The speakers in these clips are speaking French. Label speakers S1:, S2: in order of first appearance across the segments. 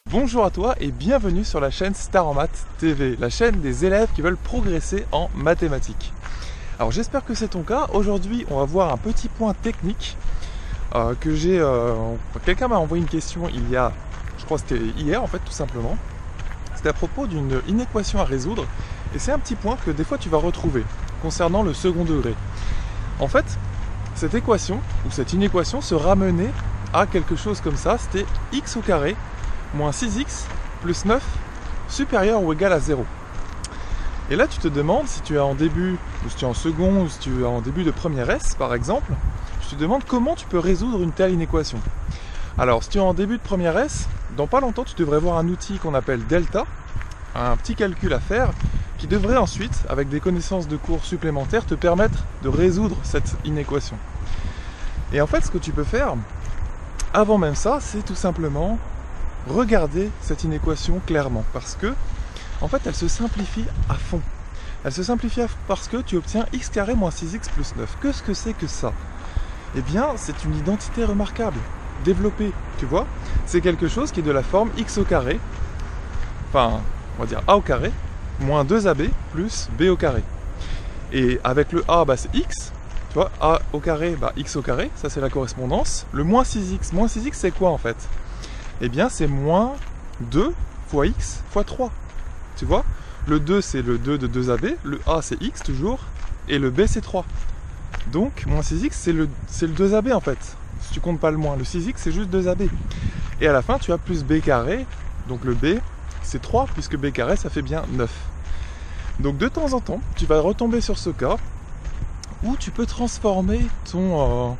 S1: Bonjour à toi et bienvenue sur la chaîne Star en Maths TV, la chaîne des élèves qui veulent progresser en mathématiques. Alors j'espère que c'est ton cas. Aujourd'hui on va voir un petit point technique que j'ai... quelqu'un m'a envoyé une question il y a, je crois que c'était hier en fait tout simplement. C'était à propos d'une inéquation à résoudre et c'est un petit point que des fois tu vas retrouver concernant le second degré. En fait, cette équation ou cette inéquation se ramenait à quelque chose comme ça, c'était x au carré moins 6x plus 9 supérieur ou égal à 0. Et là tu te demandes si tu es en début, ou si tu es en second, ou si tu es en début de première S par exemple, tu te demandes comment tu peux résoudre une telle inéquation. Alors si tu es en début de première S, dans pas longtemps tu devrais voir un outil qu'on appelle delta, un petit calcul à faire, qui devrait ensuite, avec des connaissances de cours supplémentaires, te permettre de résoudre cette inéquation. Et en fait ce que tu peux faire, avant même ça, c'est tout simplement regarder cette inéquation clairement parce que en fait elle se simplifie à fond. Elle se simplifie parce que tu obtiens x carré moins 6x plus 9. Qu'est-ce que c'est que ça? Eh bien c'est une identité remarquable, développée, tu vois. C'est quelque chose qui est de la forme x au carré, enfin on va dire a au carré, moins 2ab plus b au carré. Et avec le a, c'est x, tu vois, a au carré, x au carré, ça c'est la correspondance. Le moins 6x c'est quoi en fait? Eh bien c'est moins 2 fois x fois 3. Tu vois, le 2 c'est le 2 de 2ab, le a c'est x toujours, et le b c'est 3. Donc moins 6x c'est le 2ab en fait, si tu comptes pas le moins. Le 6x c'est juste 2ab. Et à la fin tu as plus b carré, donc le b c'est 3, puisque b carré ça fait bien 9. Donc de temps en temps, tu vas retomber sur ce cas, où tu peux transformer ton,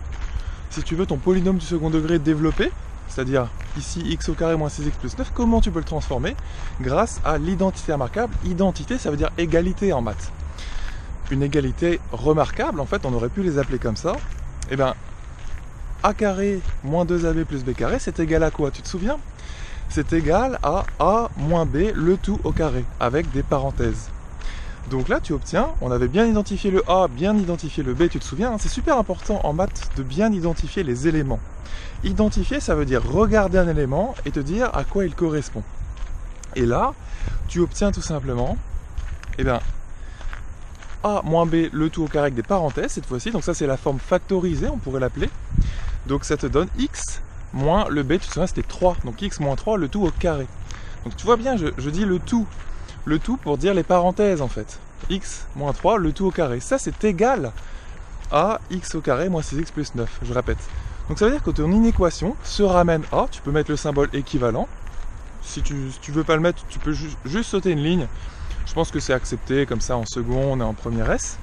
S1: si tu veux, ton polynôme du second degré développé, c'est-à-dire ici x au carré moins 6x plus 9, comment tu peux le transformer? Grâce à l'identité remarquable. Identité, ça veut dire égalité en maths. Une égalité remarquable, en fait, on aurait pu les appeler comme ça. Eh bien, a carré moins 2ab plus b carré, c'est égal à quoi? Tu te souviens? C'est égal à a moins b, le tout au carré, avec des parenthèses. Donc là, tu obtiens, on avait bien identifié le a, bien identifié le b, tu te souviens, hein, c'est super important en maths de bien identifier les éléments. Identifier, ça veut dire regarder un élément et te dire à quoi il correspond. Et là, tu obtiens tout simplement, eh bien, a moins b, le tout au carré avec des parenthèses cette fois-ci, donc ça c'est la forme factorisée, on pourrait l'appeler. Donc ça te donne x moins le b, tu te souviens, c'était 3, donc x moins 3, le tout au carré. Donc tu vois bien, je dis le tout pour dire les parenthèses en fait. X moins 3, le tout au carré. Ça c'est égal à x au carré moins 6x plus 9, je répète. Donc ça veut dire que ton inéquation se ramène à, tu peux mettre le symbole équivalent. Si tu veux pas le mettre, tu peux juste sauter une ligne. Je pense que c'est accepté comme ça en seconde et en première S.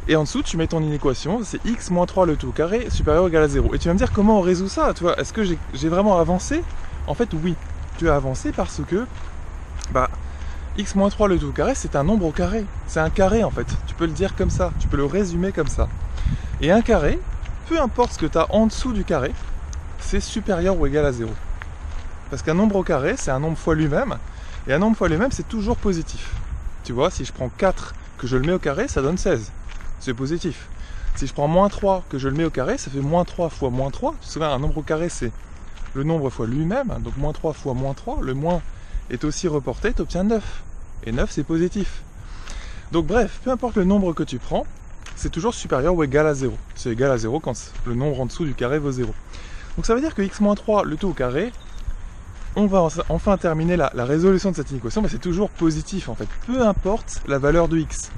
S1: Et en dessous, tu mets ton inéquation, c'est x moins 3 le tout au carré supérieur ou égal à 0. Et tu vas me dire comment on résout ça, tu vois? Est-ce que j'ai vraiment avancé? En fait oui, tu as avancé parce que x moins 3 le tout au carré, c'est un nombre au carré. C'est un carré en fait. Tu peux le dire comme ça. Tu peux le résumer comme ça. Et un carré, peu importe ce que tu as en dessous du carré, c'est supérieur ou égal à 0. Parce qu'un nombre au carré, c'est un nombre fois lui-même. Et un nombre fois lui-même, c'est toujours positif. Tu vois, si je prends 4, que je le mets au carré, ça donne 16. C'est positif. Si je prends moins 3, que je le mets au carré, ça fait moins 3 fois moins 3. Tu te souviens, un nombre au carré, c'est le nombre fois lui-même. Donc moins 3 fois moins 3. Le moins est aussi reporté, tu obtiens 9. Et 9 c'est positif. Donc bref, peu importe le nombre que tu prends, c'est toujours supérieur ou égal à 0. C'est égal à 0 quand le nombre en dessous du carré vaut 0. Donc ça veut dire que x-3, le tout au carré, on va enfin terminer la résolution de cette inéquation, mais c'est toujours positif en fait, peu importe la valeur de x.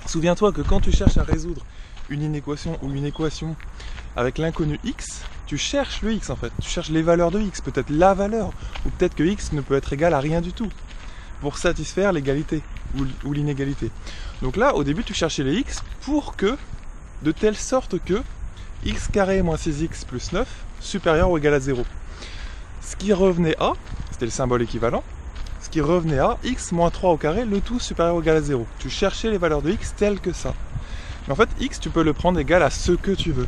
S1: Souviens-toi que quand tu cherches à résoudre une inéquation ou une équation avec l'inconnu x, tu cherches le x en fait, tu cherches les valeurs de x, peut-être la valeur, ou peut-être que x ne peut être égal à rien du tout, pour satisfaire l'égalité ou l'inégalité. Donc là, au début, tu cherchais les x pour que, de telle sorte que x carré moins 6x plus 9 supérieur ou égal à 0. Ce qui revenait à, c'était le symbole équivalent, ce qui revenait à x moins 3 au carré, le tout supérieur ou égal à 0. Tu cherchais les valeurs de x telles que ça. Mais en fait, x, tu peux le prendre égal à ce que tu veux.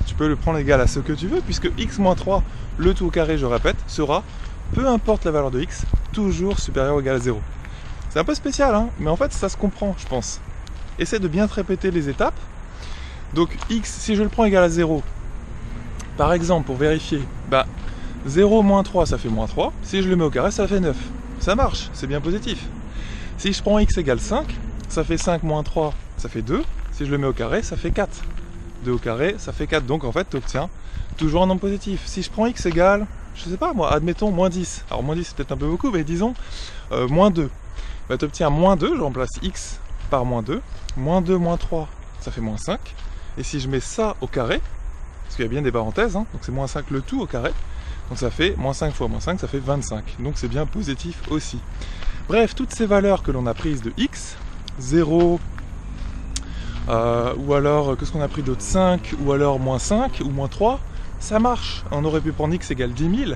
S1: Tu peux le prendre égal à ce que tu veux, puisque x moins 3, le tout au carré, je répète, sera, peu importe la valeur de x, toujours supérieur ou égal à 0. C'est un peu spécial, hein, mais en fait ça se comprend, je pense. Essaie de bien te répéter les étapes. Donc x, si je le prends égal à 0, par exemple, pour vérifier, 0 moins 3, ça fait moins 3. Si je le mets au carré, ça fait 9. Ça marche, c'est bien positif. Si je prends x égale 5, ça fait 5 moins 3, ça fait 2. Si je le mets au carré, ça fait 4. 2 au carré, ça fait 4. Donc en fait, tu obtiens toujours un nombre positif. Si je prends x égale, je sais pas moi, admettons moins 10. Alors moins 10 c'est peut-être un peu beaucoup, mais disons moins 2. Bah, tu obtiens moins 2, je remplace x par moins 2. Moins 2 moins 3, ça fait moins 5. Et si je mets ça au carré, parce qu'il y a bien des parenthèses, hein, donc c'est moins 5 le tout au carré, donc ça fait moins 5 fois moins 5, ça fait 25. Donc c'est bien positif aussi. Bref, toutes ces valeurs que l'on a prises de x, 0, ou alors, qu'est-ce qu'on a pris d'autre, 5, ou alors moins 5, ou moins 3, ça marche. On aurait pu prendre x égale 10 000,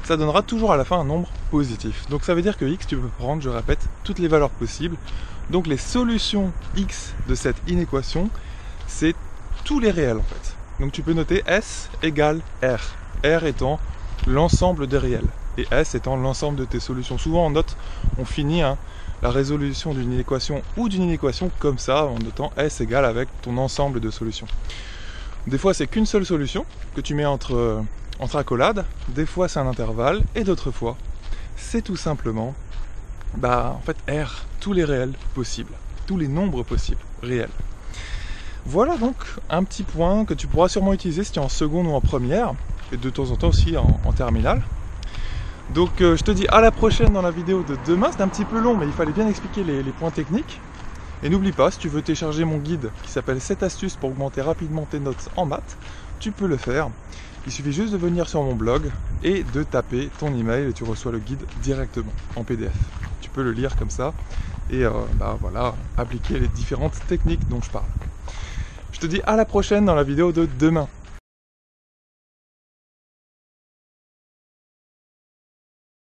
S1: ça donnera toujours à la fin un nombre positif. Donc ça veut dire que x, tu peux prendre, je répète, toutes les valeurs possibles. Donc les solutions x de cette inéquation, c'est tous les réels en fait. Donc tu peux noter S égale R. R étant l'ensemble des réels. Et S étant l'ensemble de tes solutions. Souvent en note, on finit la résolution d'une inéquation ou d'une inéquation comme ça, en notant S égale avec ton ensemble de solutions. Des fois c'est qu'une seule solution que tu mets entre accolades, des fois c'est un intervalle, et d'autres fois c'est tout simplement en fait R, tous les réels possibles, tous les nombres possibles, réels. Voilà donc un petit point que tu pourras sûrement utiliser si tu es en seconde ou en première, et de temps en temps aussi en terminale. Donc je te dis à la prochaine dans la vidéo de demain. C'était un petit peu long, mais il fallait bien expliquer les points techniques. Et n'oublie pas, si tu veux télécharger mon guide qui s'appelle 7 astuces pour augmenter rapidement tes notes en maths, tu peux le faire. Il suffit juste de venir sur mon blog et de taper ton email et tu reçois le guide directement en PDF. Tu peux le lire comme ça et voilà, appliquer les différentes techniques dont je parle. Je te dis à la prochaine dans la vidéo de demain.